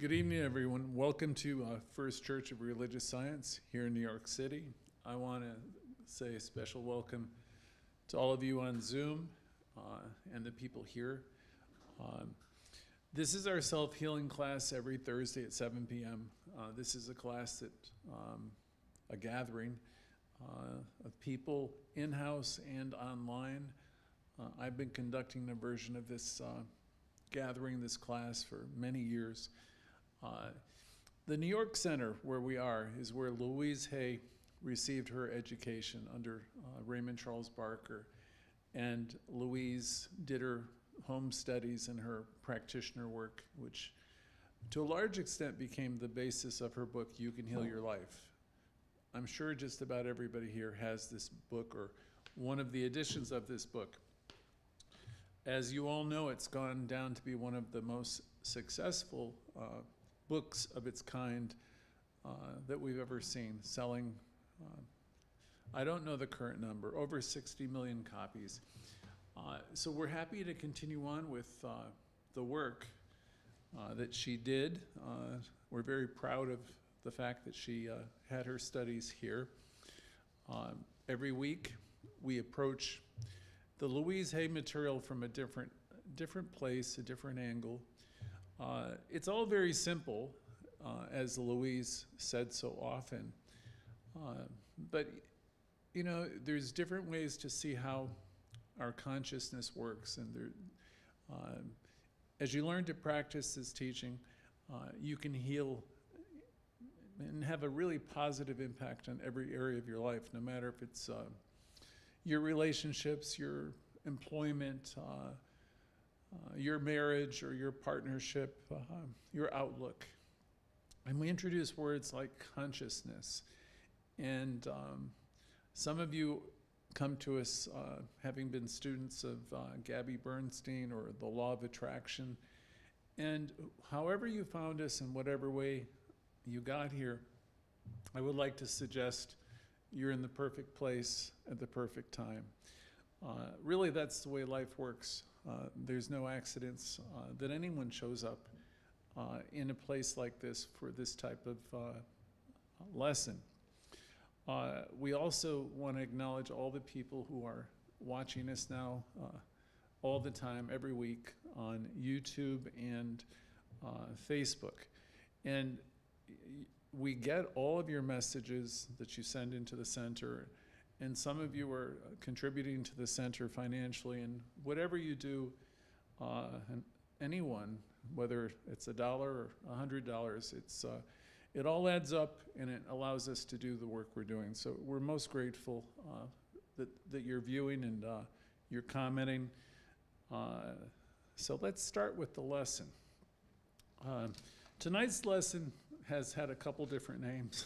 Good evening, everyone. Welcome to First Church of Religious Science here in New York City. I want to say a special welcome to all of you on Zoom and the people here. This is our self-healing class every Thursday at 7 p.m. This is a class that, a gathering of people in-house and online. I've been conducting a version of this gathering, this class, for many years. The New York Center, where we are, is where Louise Hay received her education under Raymond Charles Barker. And Louise did her home studies and her practitioner work, which to a large extent became the basis of her book, You Can Heal Your Life. I'm sure just about everybody here has this book or one of the editions of this book. As you all know, it's gone down to be one of the most successful books of its kind that we've ever seen, selling, I don't know the current number, over 60 million copies. So we're happy to continue on with the work that she did. We're very proud of the fact that she had her studies here. Every week we approach the Louise Hay material from a different place, a different angle. It's all very simple, as Louise said so often. But, you know, there's different ways to see how our consciousness works. And as you learn to practice this teaching, you can heal and have a really positive impact on every area of your life, no matter if it's your relationships, your employment, your marriage or your partnership, your outlook. And we introduce words like consciousness. And some of you come to us having been students of Gabby Bernstein or the Law of Attraction. And however you found us in whatever way you got here, I would like to suggest you're in the perfect place at the perfect time. Really, that's the way life works. There's no accidents that anyone shows up in a place like this for this type of lesson. We also want to acknowledge all the people who are watching us now all the time, every week on YouTube and Facebook. And we get all of your messages that you send into the center, and some of you are contributing to the center financially, and whatever you do, and anyone, whether it's $1 or $100, it all adds up and it allows us to do the work we're doing. So we're most grateful that you're viewing and you're commenting. So let's start with the lesson. Tonight's lesson has had a couple different names.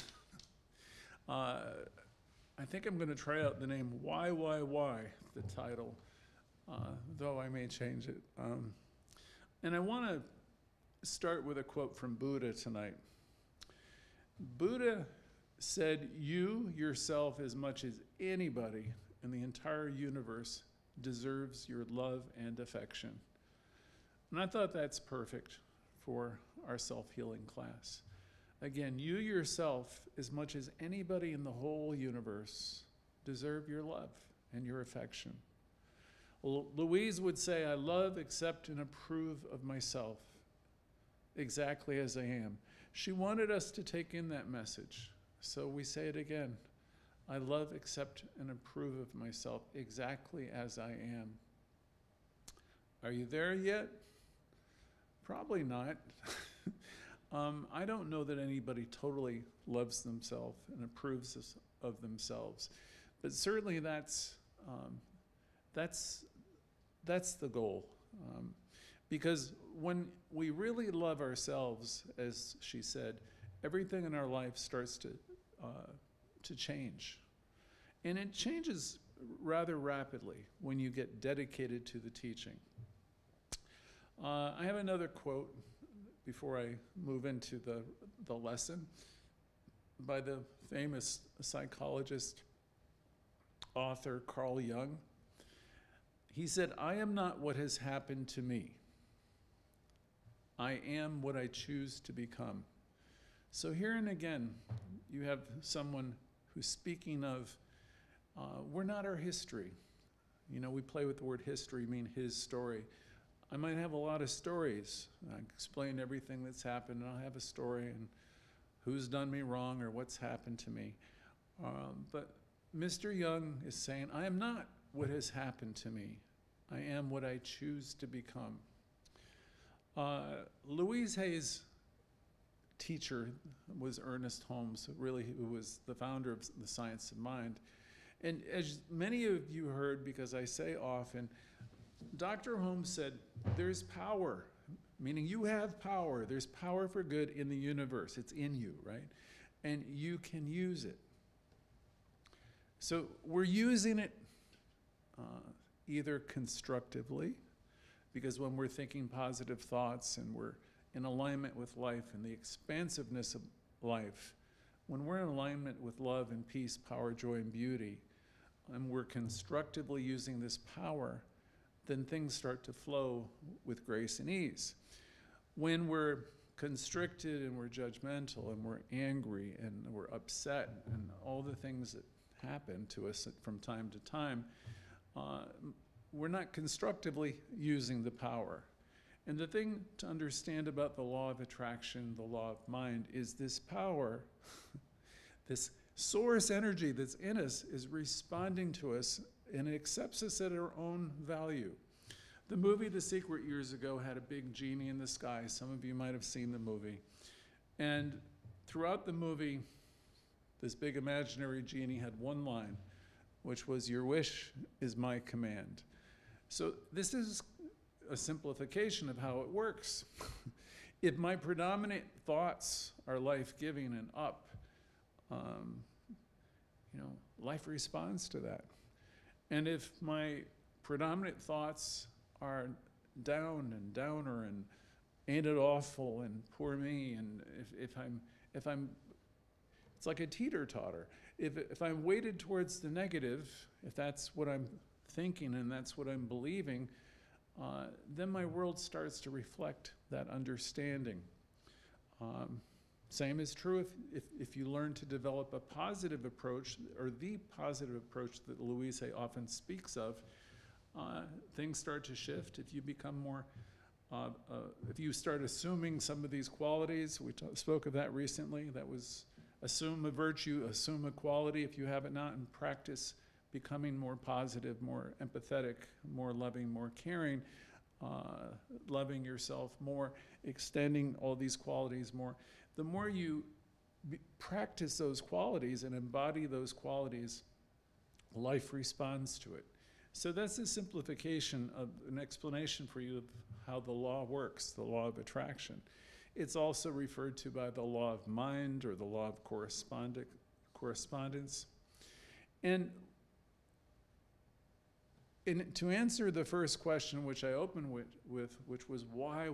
I think I'm going to try out the name Why, the title, though I may change it. And I want to start with a quote from Buddha tonight. Buddha said, "You yourself, as much as anybody in the entire universe, deserves your love and affection." And I thought that's perfect for our self-healing class. Again, you yourself, as much as anybody in the whole universe, deserve your love and your affection. Well, Louise would say, "I love, accept, and approve of myself exactly as I am." She wanted us to take in that message. So we say it again. I love, accept, and approve of myself exactly as I am. Are you there yet? Probably not. I don't know that anybody totally loves themselves and approves of themselves, but certainly that's the goal. Because when we really love ourselves, as she said, everything in our life starts to change. And it changes rather rapidly when you get dedicated to the teaching. I have another quote before I move into the lesson by the famous psychologist, author Carl Jung. He said, "I am not what has happened to me. I am what I choose to become. So here and again, you have someone who's speaking of, we're not our history. You know, we play with the word history, mean his story. I might have a lot of stories. I explain everything that's happened, and I'll have a story and who's done me wrong or what's happened to me. But Mr. Young is saying, I am not what has happened to me. I am what I choose to become. Louise Hay's teacher was Ernest Holmes, really, who was the founder of the Science of Mind. And as many of you heard, because I say often, Dr. Holmes said, there's power, meaning you have power. There's power for good in the universe. It's in you, right? And you can use it. So we're using it either constructively, because when we're thinking positive thoughts and we're in alignment with life and the expansiveness of life, when we're in alignment with love and peace, power, joy, and beauty, and we're constructively using this power, then things start to flow with grace and ease. When we're constricted and we're judgmental and we're angry and we're upset and all the things that happen to us from time to time, we're not constructively using the power. And the thing to understand about the law of attraction, the law of mind, is this power, this source energy that's in us is responding to us, and it accepts us at our own value. The movie The Secret years ago had a big genie in the sky. Some of you might have seen the movie. And throughout the movie, this big imaginary genie had one line, which was, "Your wish is my command." So this is a simplification of how it works. If my predominant thoughts are life-giving and up, life responds to that. And if my predominant thoughts are down and downer and ain't it awful and poor me, and if I'm, it's like a teeter-totter. If I'm weighted towards the negative, if that's what I'm thinking and that's what I'm believing, then my world starts to reflect that understanding. Same is true if you learn to develop a positive approach, or the positive approach that Louise Hay often speaks of, things start to shift. If you become more, if you start assuming some of these qualities, we spoke of that recently, that was assume a virtue, assume a quality if you have it not, and practice becoming more positive, more empathetic, more loving, more caring, loving yourself more, extending all these qualities more. The more you practice those qualities and embody those qualities, life responds to it. So that's a simplification of an explanation for you of how the law works, the law of attraction. It's also referred to by the law of mind or the law of correspondence. And to answer the first question, which I opened with which was why?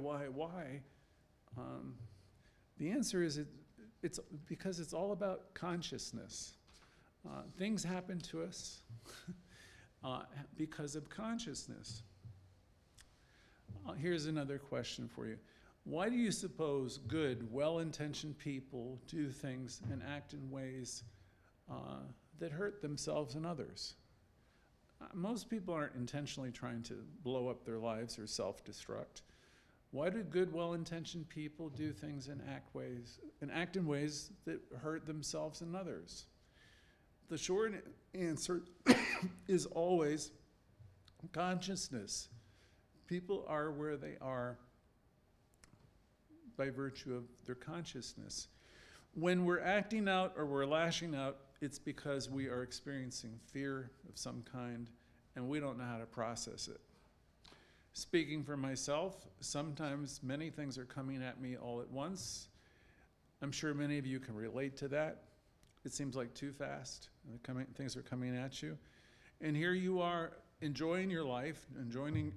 The answer is it's because it's all about consciousness. Things happen to us because of consciousness. Here's another question for you. Why do you suppose good, well-intentioned people do things and act in ways that hurt themselves and others? Most people aren't intentionally trying to blow up their lives or self-destruct. Why do good, well-intentioned people do things and act in ways that hurt themselves and others? The short answer is always consciousness. People are where they are by virtue of their consciousness. When we're acting out or we're lashing out, it's because we are experiencing fear of some kind and we don't know how to process it. Speaking for myself, sometimes many things are coming at me all at once. I'm sure many of you can relate to that. It seems like too fast. Things are coming at you. And here you are enjoying your life, enjoying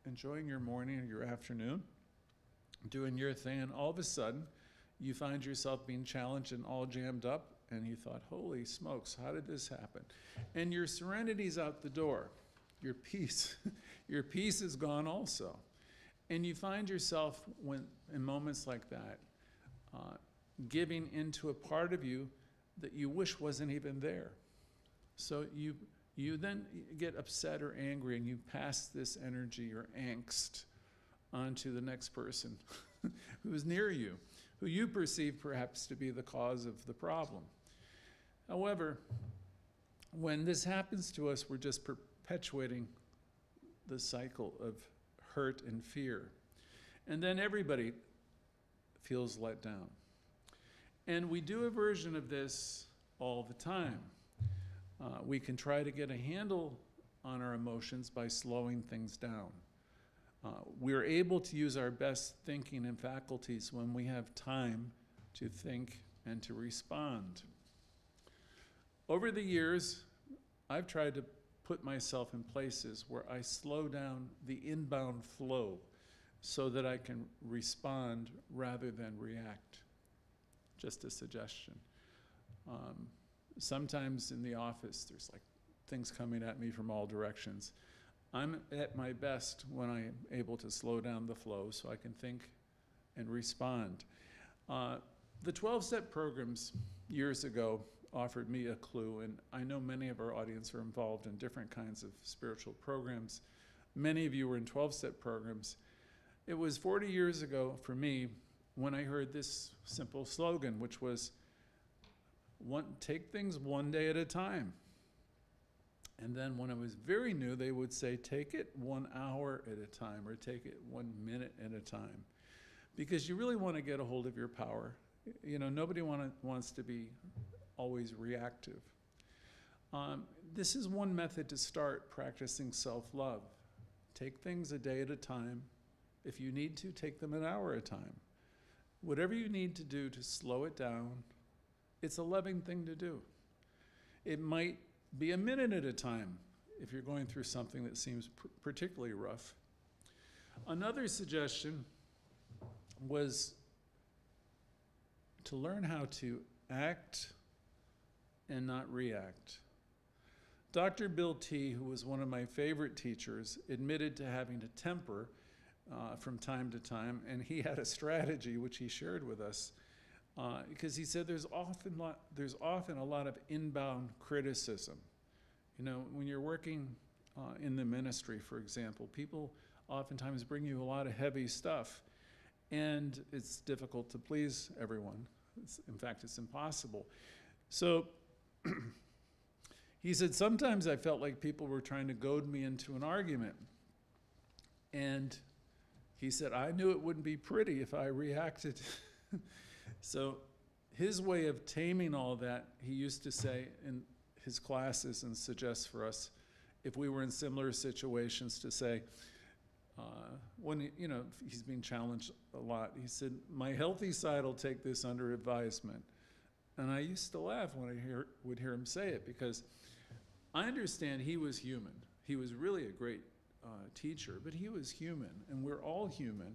your morning or your afternoon, doing your thing, and all of a sudden you find yourself being challenged and all jammed up, and you thought, holy smokes, how did this happen? And your serenity's out the door. Your peace is gone also. And you find yourself, when in moments like that, giving into a part of you that you wish wasn't even there. So you then get upset or angry, and you pass this energy or angst onto the next person who is near you, who you perceive perhaps to be the cause of the problem. However, when this happens to us, we're just perpetuating the cycle of hurt and fear. And then everybody feels let down. And we do a version of this all the time. We can try to get a handle on our emotions by slowing things down. We're able to use our best thinking and faculties when we have time to think and to respond. Over the years, I've tried to put myself in places where I slow down the inbound flow so that I can respond rather than react. Just a suggestion. Sometimes in the office, there's like things coming at me from all directions. I'm at my best when I'm able to slow down the flow so I can think and respond. The 12-step programs years ago offered me a clue, and I know many of our audience are involved in different kinds of spiritual programs. Many of you were in 12-step programs. It was 40 years ago for me when I heard this simple slogan, which was, take things one day at a time. And then when I was very new, they would say, take it 1 hour at a time, or take it 1 minute at a time. Because you really want to get a hold of your power. You know, nobody wants to be always reactive. This is one method to start practicing self-love. Take things a day at a time. If you need to, take them an hour at a time. Whatever you need to do to slow it down, it's a loving thing to do. It might be a minute at a time if you're going through something that seems particularly rough. Another suggestion was to learn how to act and not react. Dr. Bill T., who was one of my favorite teachers, admitted to having a temper from time to time, and he had a strategy which he shared with us, because he said there's often a lot of inbound criticism. You know, when you're working in the ministry, for example, people oftentimes bring you a lot of heavy stuff, and it's difficult to please everyone. In fact, it's impossible. So he said, sometimes I felt like people were trying to goad me into an argument. And he said, I knew it wouldn't be pretty if I reacted. So his way of taming all that, he used to say in his classes and suggest for us, if we were in similar situations, to say, when he's being challenged a lot, he said, my healthy side will take this under advisement. And I used to laugh when I would hear him say it, because I understand he was human. He was really a great teacher, but he was human, and we're all human,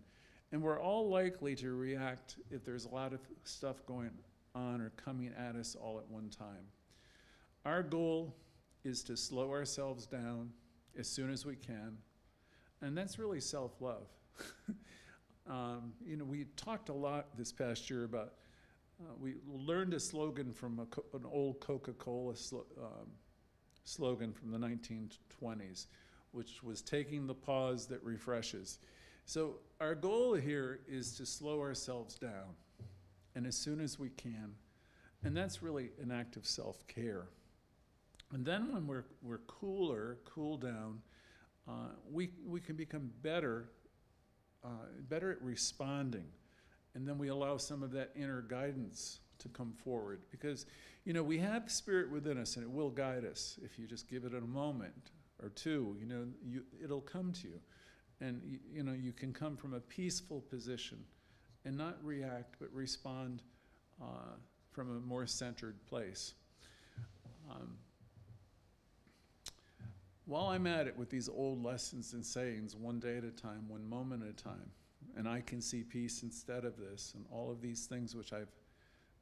and we're all likely to react if there's a lot of stuff going on or coming at us all at one time. Our goal is to slow ourselves down as soon as we can, and that's really self-love. We talked a lot this past year about, we learned a slogan from an old Coca-Cola slogan from the 1920s, which was taking the pause that refreshes. So our goal here is to slow ourselves down, and as soon as we can, and that's really an act of self-care. And then when we're cool down, we can become better at responding, and then we allow some of that inner guidance to come forward, because we have spirit within us, and it will guide us if you just give it a moment or two. It'll come to you, and you can come from a peaceful position and not react, but respond from a more centered place. While I'm at it with these old lessons and sayings, one day at a time, one moment at a time, and I can see peace instead of this, and all of these things which I've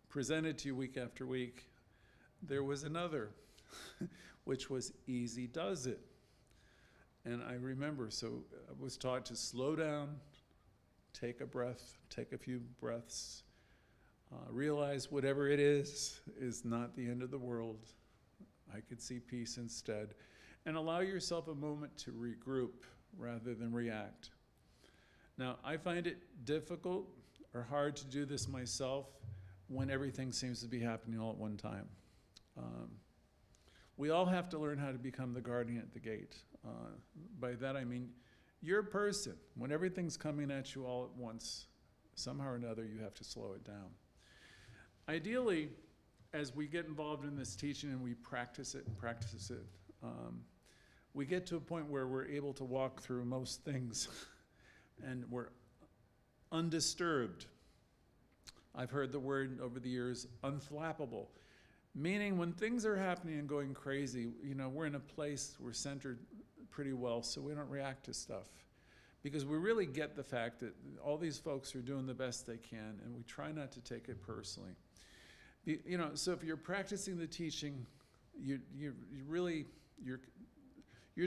presented to you week after week, there was another, which was easy does it. And I remember, so I was taught to slow down, take a breath, take a few breaths. Realize whatever it is not the end of the world. I could see peace instead. And allow yourself a moment to regroup rather than react. Now, I find it difficult or hard to do this myself when everything seems to be happening all at one time. We all have to learn how to become the guardian at the gate. By that I mean, you're a person. When everything's coming at you all at once, somehow or another you have to slow it down. Ideally, as we get involved in this teaching and we practice it, we get to a point where we're able to walk through most things and we're undisturbed. I've heard the word over the years, unflappable, meaning when things are happening and going crazy, we're in a place, we're centered pretty well, so we don't react to stuff. Because we really get the fact that all these folks are doing the best they can, and we try not to take it personally. So if you're practicing the teaching, you're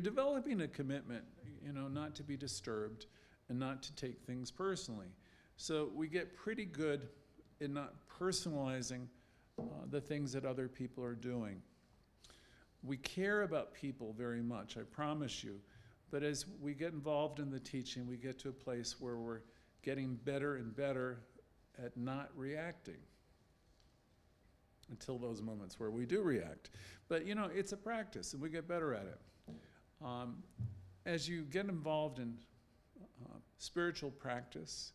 developing a commitment, not to be disturbed and not to take things personally. So we get pretty good in not personalizing the things that other people are doing. We care about people very much, I promise you. But as we get involved in the teaching, we get to a place where we're getting better and better at not reacting until those moments where we do react. But it's a practice and we get better at it. As you get involved in spiritual practice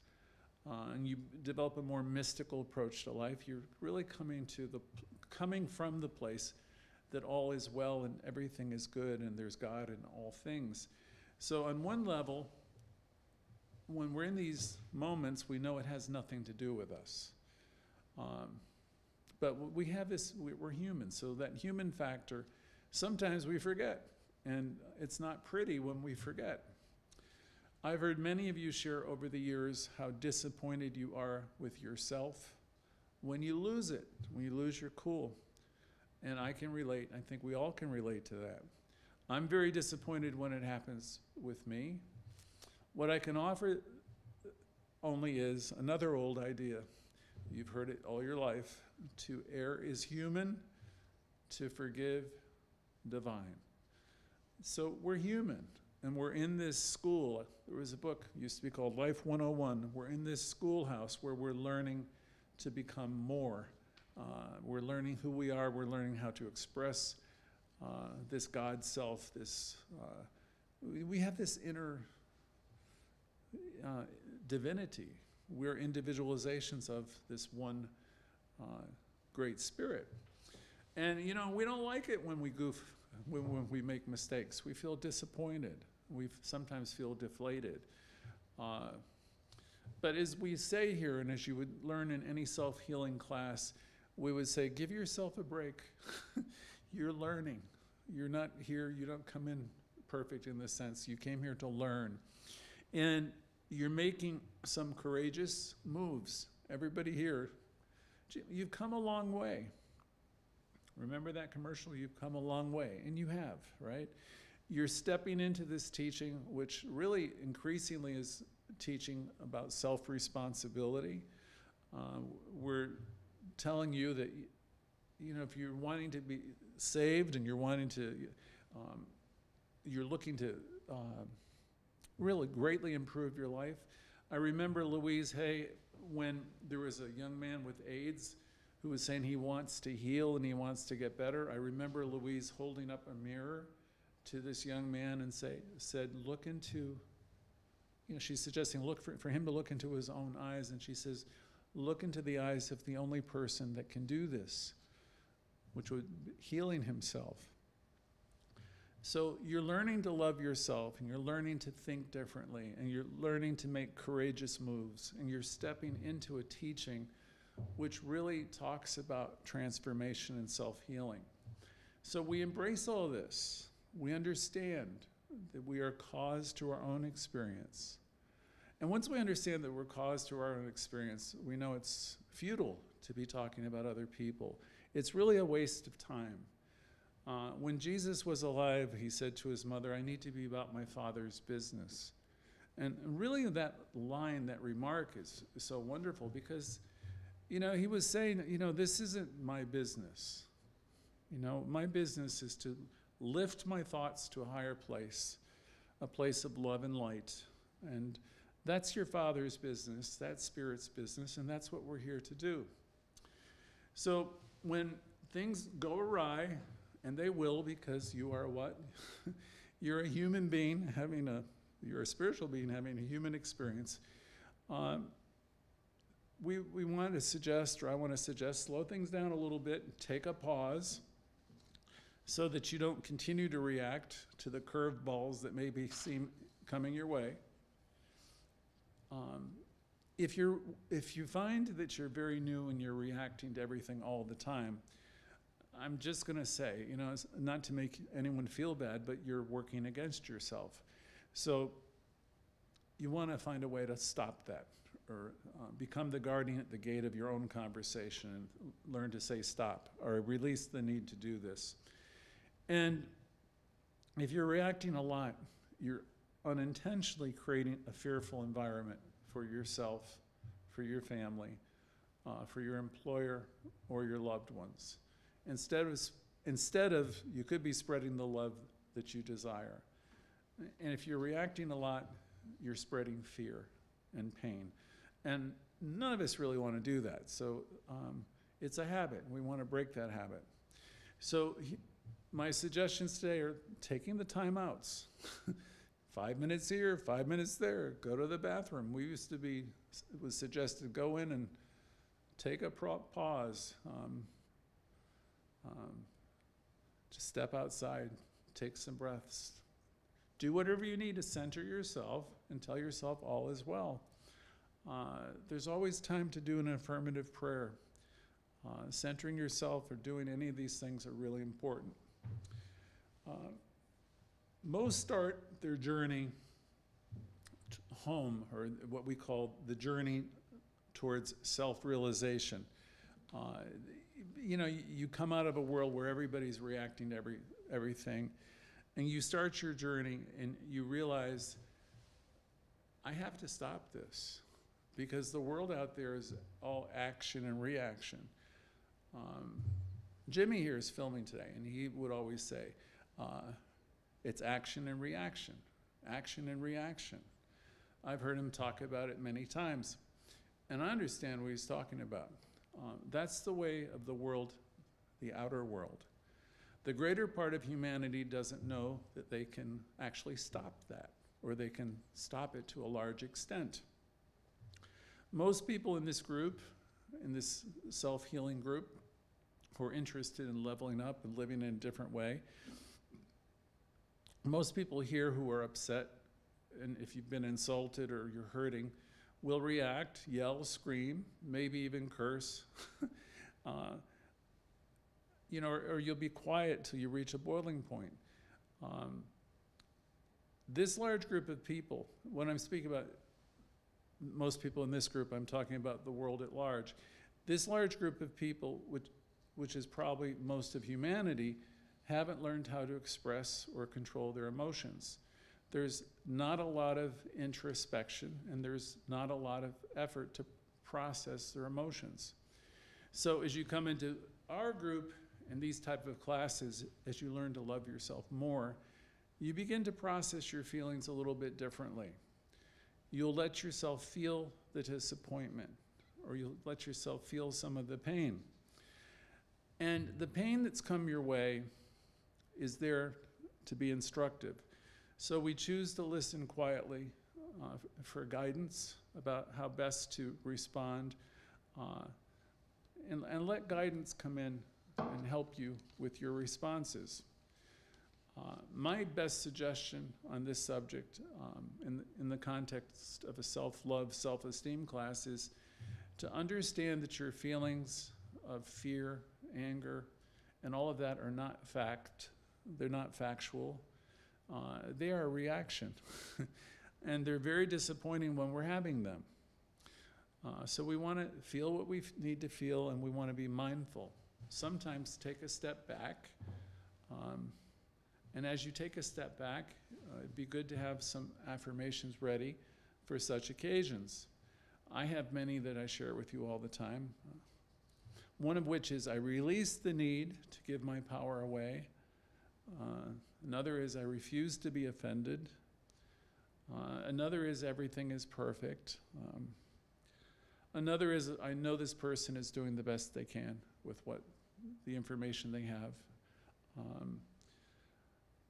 and you develop a more mystical approach to life, you're really coming from the place that all is well and everything is good and there's God in all things. So on one level, when we're in these moments, we know it has nothing to do with us. But we have this, we're human, so that human factor, sometimes we forget. And it's not pretty when we forget. I've heard many of you share over the years how disappointed you are with yourself when you lose it, when you lose your cool. And I can relate. I think we all can relate to that. I'm very disappointed when it happens with me. What I can offer only is another old idea. You've heard it all your life. To err is human, to forgive, divine. So we're human, and we're in this school. There was a book, used to be called Life 101. We're in this schoolhouse where we're learning to become more. We're learning who we are. We're learning how to express this God self. We have this inner divinity. We're individualizations of this one great spirit. And we don't like it when we goof, when we make mistakes. We feel disappointed. We sometimes feel deflated. But as we say here, and as you would learn in any self-healing class, we would say, give yourself a break. You're learning. You're not here, you don't come in perfect in this sense. You came here to learn. And you're making some courageous moves. Everybody here, you've come a long way. Remember that commercial? You've come a long way, and you have, right? You're stepping into this teaching, which really increasingly is teaching about self-responsibility. We're telling you that, if you're wanting to be saved and you're wanting to, you're looking to really greatly improve your life. I remember Louise Hay, when there was a young man with AIDS who was saying he wants to heal and he wants to get better. I remember Louise holding up a mirror to this young man and said, look into, she's suggesting look for him to look into his own eyes, and she says, look into the eyes of the only person that can do this, which would be healing himself. So you're learning to love yourself, and you're learning to think differently, and you're learning to make courageous moves, and you're stepping into a teaching which really talks about transformation and self-healing. So we embrace all this. We understand that we are caused to our own experience. And once we understand that we're caused to our own experience, we know it's futile to be talking about other people. It's really a waste of time. When Jesus was alive, he said to his mother, I need to be about my Father's business. And really that line, that remark is so wonderful because, you know, he was saying, you know, this isn't my business. You know, my business is to lift my thoughts to a higher place, a place of love and light. And that's your Father's business, that's Spirit's business, and that's what we're here to do. So when things go awry, and they will because you are what? You're a human being you're a spiritual being having a human experience. We want to suggest, or I want to suggest, slow things down a little bit, take a pause, so that you don't continue to react to the curved balls that maybe seem coming your way. If you find that you're very new and you're reacting to everything all the time, I'm just going to say, you know, it's not to make anyone feel bad, but you're working against yourself. So you want to find a way to stop that, or become the guardian at the gate of your own conversation and learn to say stop, or release the need to do this. And if you're reacting a lot, you're unintentionally creating a fearful environment for yourself, for your family, for your employer, or your loved ones. Instead of, you could be spreading the love that you desire. And if you're reacting a lot, you're spreading fear and pain. And none of us really want to do that. So it's a habit. We want to break that habit. So my suggestions today are taking the time outs. 5 minutes here, 5 minutes there, go to the bathroom. It was suggested go in and take a pause. Just step outside, take some breaths. Do whatever you need to center yourself and tell yourself all is well. There's always time to do an affirmative prayer. Centering yourself or doing any of these things are really important. Most start their journey home, or what we call the journey towards self-realization. You know, you come out of a world where everybody's reacting to everything, and you start your journey and you realize, I have to stop this, because the world out there is all action and reaction. Jimmy here is filming today, and he would always say, it's action and reaction, action and reaction. I've heard him talk about it many times, and I understand what he's talking about. That's the way of the world, the outer world. The greater part of humanity doesn't know that they can actually stop that, or they can stop it to a large extent. Most people in this group, in this self-healing group, who are interested in leveling up and living in a different way, most people here who are upset, and if you've been insulted or you're hurting, will react, yell, scream, maybe even curse. You know, or you'll be quiet till you reach a boiling point. This large group of people, when I'm speaking about most people in this group, I'm talking about the world at large. This large group of people, which is probably most of humanity, haven't learned how to express or control their emotions. There's not a lot of introspection, and there's not a lot of effort to process their emotions. So as you come into our group and these type of classes, as you learn to love yourself more, you begin to process your feelings a little bit differently. You'll let yourself feel the disappointment, or you'll let yourself feel some of the pain. And the pain that's come your way is there to be instructive. So we choose to listen quietly for guidance about how best to respond, and let guidance come in and help you with your responses. My best suggestion on this subject in the context of a self-love, self-esteem class is to understand that your feelings of fear, anger, and all of that are not fact. They're not factual. They are a reaction. And they're very disappointing when we're having them. So we want to feel what we need to feel, and we want to be mindful. Sometimes take a step back. And as you take a step back, it'd be good to have some affirmations ready for such occasions. I have many that I share with you all the time. One of which is I release the need to give my power away. Another is I refuse to be offended. Another is everything is perfect. Another is I know this person is doing the best they can with what the information they have.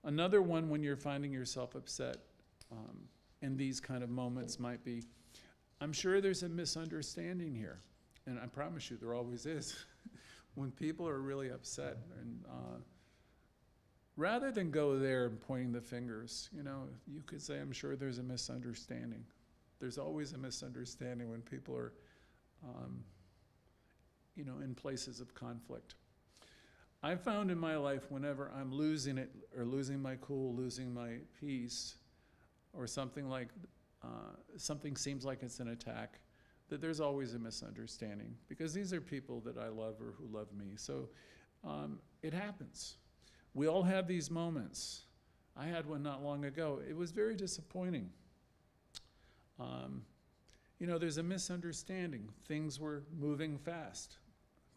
Another one, when you're finding yourself upset in these kind of moments, might be, I'm sure there's a misunderstanding here. And I promise you, there always is. When people are really upset, and rather than go there and pointing the fingers, you know, you could say, I'm sure there's a misunderstanding. There's always a misunderstanding when people are, you know, in places of conflict. I found in my life, whenever I'm losing it, or losing my cool, losing my peace, or something like, something seems like it's an attack, that there's always a misunderstanding, because these are people that I love or who love me. So it happens. We all have these moments. I had one not long ago. It was very disappointing. You know, there's a misunderstanding. Things were moving fast.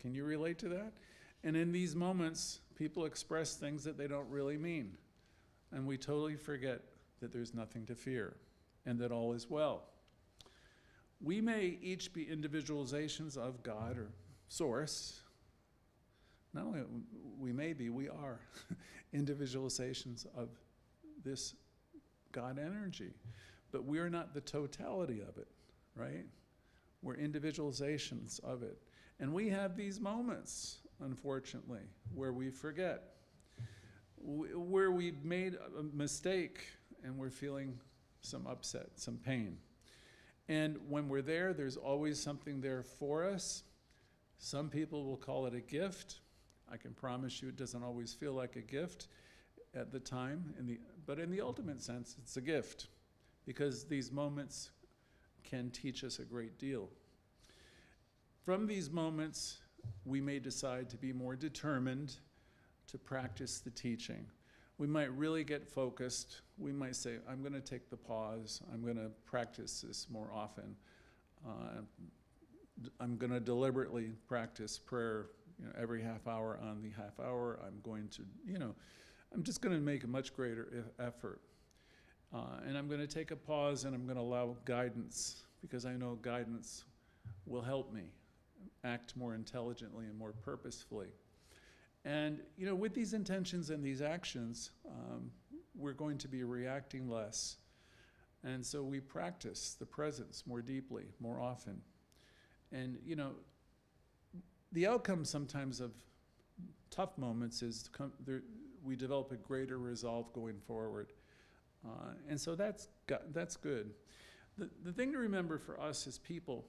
Can you relate to that? And in these moments, people express things that they don't really mean. And we totally forget that there's nothing to fear and that all is well. We may each be individualizations of God or Source. Not only we may be, we are individualizations of this God energy. But we are not the totality of it, right? We're individualizations of it. And we have these moments, unfortunately, where we forget, where we've made a mistake and we're feeling some upset, some pain. And when we're there, there's always something there for us. Some people will call it a gift. I can promise you it doesn't always feel like a gift at the time, but in the ultimate sense, it's a gift, because these moments can teach us a great deal. From these moments, we may decide to be more determined to practice the teaching. We might really get focused. We might say, I'm going to take the pause. I'm going to practice this more often. I'm going to deliberately practice prayer, you know, every half hour on the half hour. I'm going to, you know, I'm just going to make a much greater effort. And I'm going to take a pause, and I'm going to allow guidance, because I know guidance will help me act more intelligently and more purposefully. And, you know, with these intentions and these actions, we're going to be reacting less. And so we practice the presence more deeply, more often. And, you know, the outcome sometimes of tough moments is we develop a greater resolve going forward. And so that's good. The thing to remember for us as people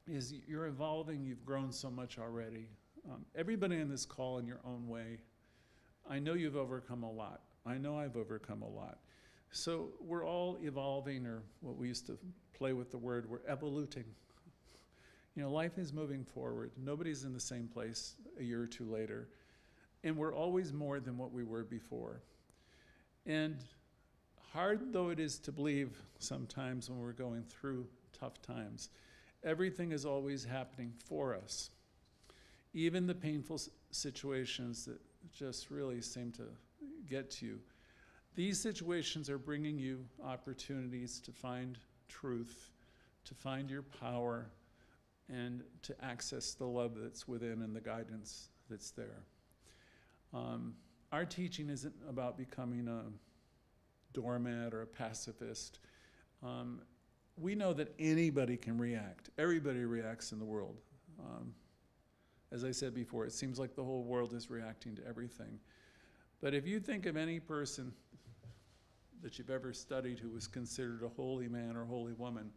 is you're evolving, you've grown so much already. Everybody in this call in your own way, I know you've overcome a lot. I know I've overcome a lot. So we're all evolving, or what we used to play with the word, we're evoluting. You know, life is moving forward. Nobody's in the same place a year or two later. And we're always more than what we were before. And hard though it is to believe sometimes when we're going through tough times, everything is always happening for us. Even the painful situations that just really seem to get to you. These situations are bringing you opportunities to find truth, to find your power, and to access the love that's within and the guidance that's there. Our teaching isn't about becoming a doormat or a pacifist. We know that anybody can react. Everybody reacts in the world. As I said before, it seems like the whole world is reacting to everything. But if you think of any person that you've ever studied who was considered a holy man or holy woman,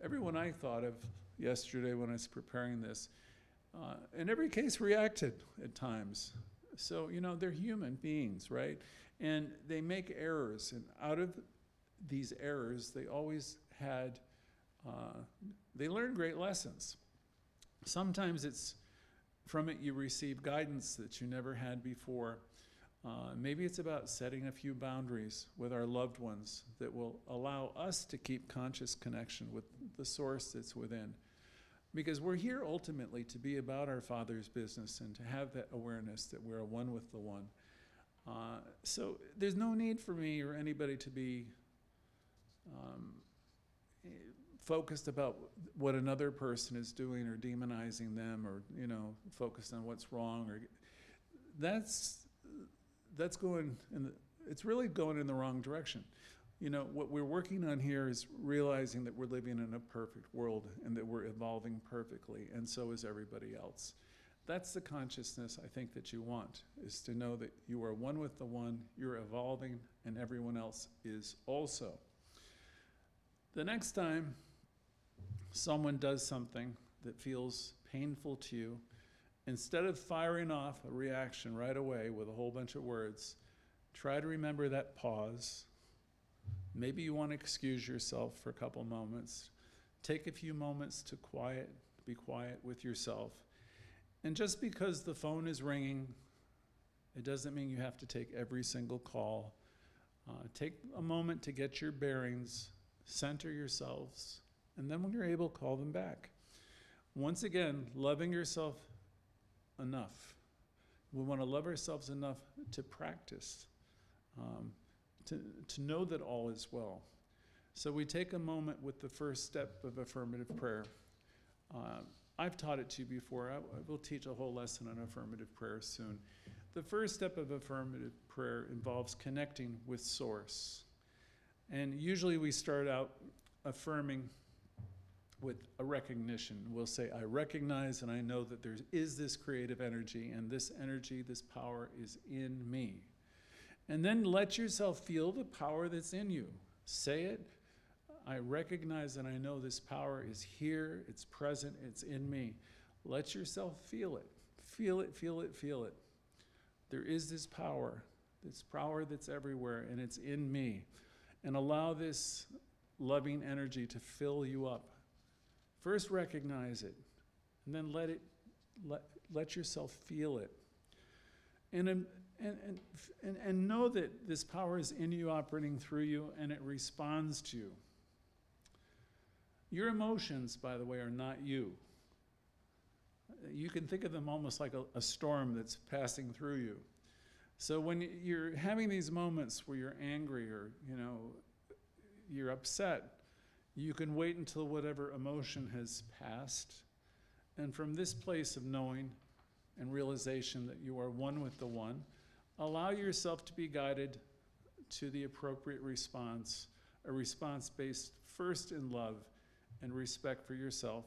everyone I thought of yesterday when I was preparing this, in every case reacted at times. So, you know, they're human beings, right? And they make errors, and out of these errors, they always had, they learned great lessons. Sometimes it's from it you receive guidance that you never had before. Maybe it's about setting a few boundaries with our loved ones that will allow us to keep conscious connection with the source that's within. Because we're here ultimately to be about our Father's business and to have that awareness that we're one with the One. So there's no need for me or anybody to be focused about what another person is doing or demonizing them, or focused on what's wrong. Or that's going it's really going in the wrong direction. What we're working on here is realizing that we're living in a perfect world and that we're evolving perfectly, and so is everybody else. That's the consciousness I think that you want, is to know that you are one with the One, you're evolving, and everyone else is also. The next time someone does something that feels painful to you, instead of firing off a reaction right away with a whole bunch of words, try to remember that pause. Maybe you want to excuse yourself for a couple moments. Take a few moments to be quiet with yourself. And just because the phone is ringing, it doesn't mean you have to take every single call. Take a moment to get your bearings, center yourselves, and then when you're able, call them back. Once again, loving yourself enough. We want to love ourselves enough to practice, to know that all is well. So we take a moment with the first step of affirmative prayer. I've taught it to you before. I will teach a whole lesson on affirmative prayer soon. The first step of affirmative prayer involves connecting with Source. And usually we start out affirming with a recognition. We'll say, I recognize and I know that there is this creative energy, and this energy, this power is in me. And then let yourself feel the power that's in you. Say it. I recognize and I know this power is here, it's present, it's in me. Let yourself feel it. Feel it, feel it, feel it. There is this power that's everywhere, and it's in me. And allow this loving energy to fill you up. First recognize it, and then let yourself feel it. And know that this power is in you, operating through you, and it responds to you. Your emotions, by the way, are not you. You can think of them almost like a storm that's passing through you. So when you're having these moments where you're angry or you're upset, you can wait until whatever emotion has passed. And from this place of knowing and realization that you are one with the One, allow yourself to be guided to the appropriate response, a response based first in love and respect for yourself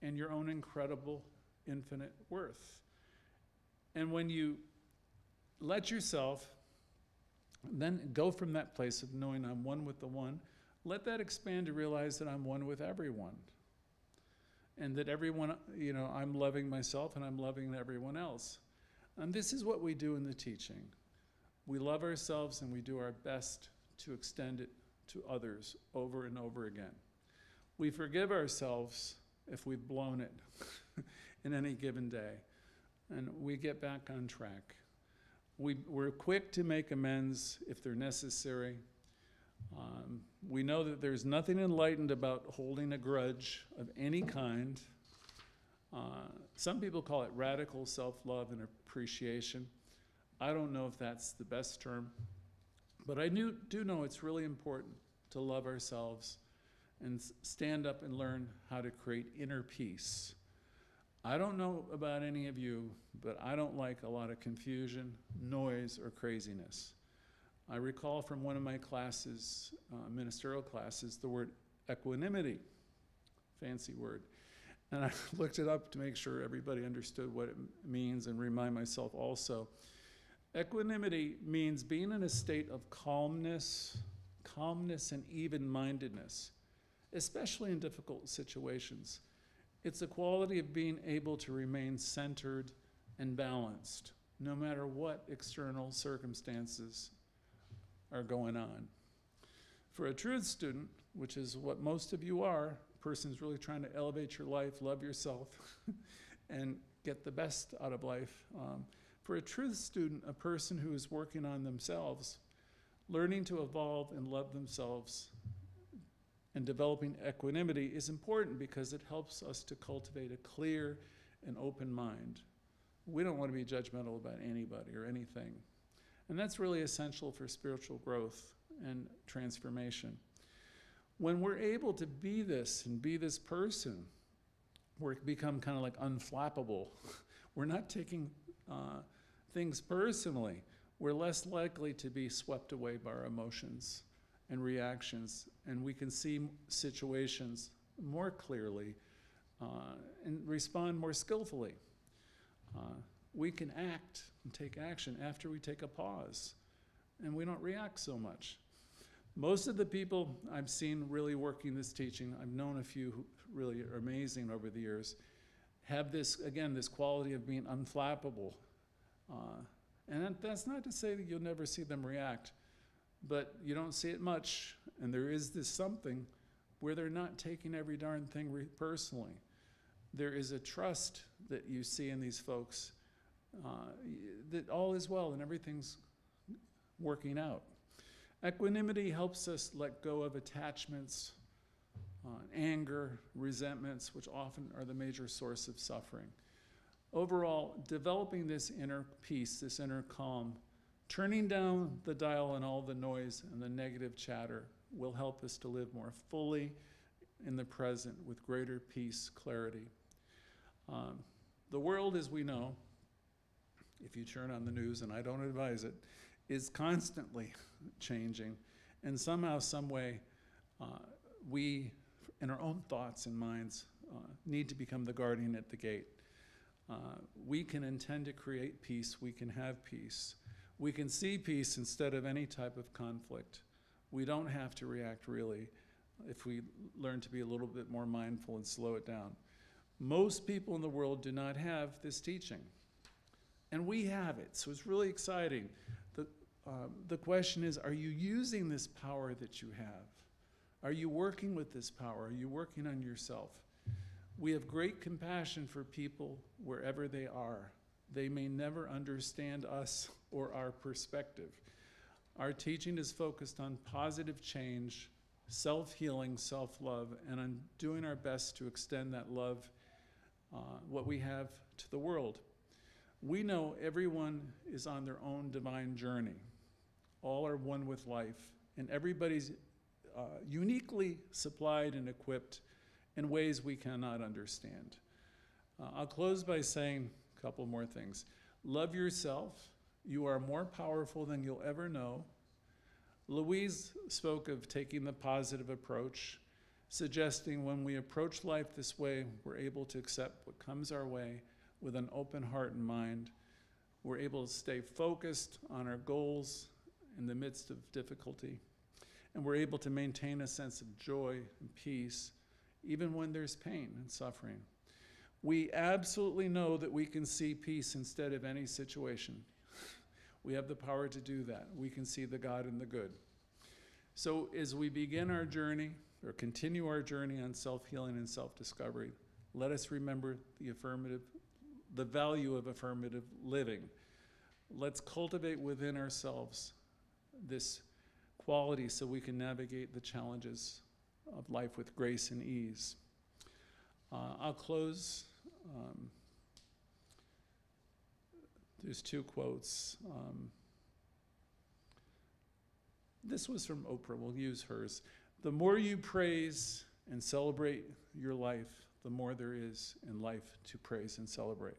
and your own incredible, infinite worth. And when you let yourself then go from that place of knowing I'm one with the One, let that expand to realize that I'm one with everyone. And that everyone, I'm loving myself and I'm loving everyone else. And this is what we do in the teaching. We love ourselves and we do our best to extend it to others over and over again. We forgive ourselves if we've blown it in any given day, and we get back on track. We're quick to make amends if they're necessary. We know that there's nothing enlightened about holding a grudge of any kind. Some people call it radical self-love and appreciation. I don't know if that's the best term, but I do know it's really important to love ourselves and stand up and learn how to create inner peace. I don't know about any of you, but I don't like a lot of confusion, noise, or craziness. I recall from one of my classes, ministerial classes, the word equanimity, fancy word. And I looked it up to make sure everybody understood what it means and remind myself also. Equanimity means being in a state of calmness and even-mindedness, especially in difficult situations. It's a quality of being able to remain centered and balanced, no matter what external circumstances are going on. For a truth student, which is what most of you are, a person's really trying to elevate your life, love yourself, and get the best out of life. For a truth student, a person who is working on themselves, learning to evolve and love themselves and developing equanimity is important because it helps us to cultivate a clear and open mind. We don't want to be judgmental about anybody or anything. And that's really essential for spiritual growth and transformation. When we're able to be this and be this person, we become kind of like unflappable. We're not taking things personally. We're less likely to be swept away by our emotions and reactions, and we can see situations more clearly and respond more skillfully. We can act and take action after we take a pause, and we don't react so much. Most of the people I've seen really working this teaching, I've known a few who really are amazing over the years, have this, again, this quality of being unflappable. And that's not to say that you'll never see them react, but you don't see it much, and there is this something where they're not taking every darn thing personally. There is a trust that you see in these folks that all is well and everything's working out. Equanimity helps us let go of attachments, anger, resentments, which often are the major source of suffering. Overall, developing this inner peace, this inner calm, turning down the dial on all the noise and the negative chatter will help us to live more fully in the present with greater peace, clarity. The world, as we know, if you turn on the news, and I don't advise it, is constantly changing. And somehow, some way, we, in our own thoughts and minds, need to become the guardian at the gate. We can intend to create peace. We can have peace. We can see peace instead of any type of conflict. We don't have to react really if we learn to be a little bit more mindful and slow it down. Most people in the world do not have this teaching, and we have it, so it's really exciting. The question is, are you using this power that you have? Are you working with this power? Are you working on yourself? We have great compassion for people wherever they are. They may never understand us or our perspective. Our teaching is focused on positive change, self-healing, self-love, and on doing our best to extend that love, what we have, to the world. We know everyone is on their own divine journey. All are one with life, and everybody's uniquely supplied and equipped in ways we cannot understand. I'll close by saying a couple more things. Love yourself. You are more powerful than you'll ever know. Louise spoke of taking the positive approach, suggesting when we approach life this way, we're able to accept what comes our way with an open heart and mind. We're able to stay focused on our goals in the midst of difficulty. And we're able to maintain a sense of joy and peace, even when there's pain and suffering. We absolutely know that we can see peace instead of any situation. We have the power to do that. We can see the God in the good. So as we begin our journey, or continue our journey on self-healing and self-discovery, let us remember the value of affirmative living. Let's cultivate within ourselves this quality so we can navigate the challenges of life with grace and ease. I'll close. There's two quotes. This was from Oprah. We'll use hers. The more you praise and celebrate your life, the more there is in life to praise and celebrate.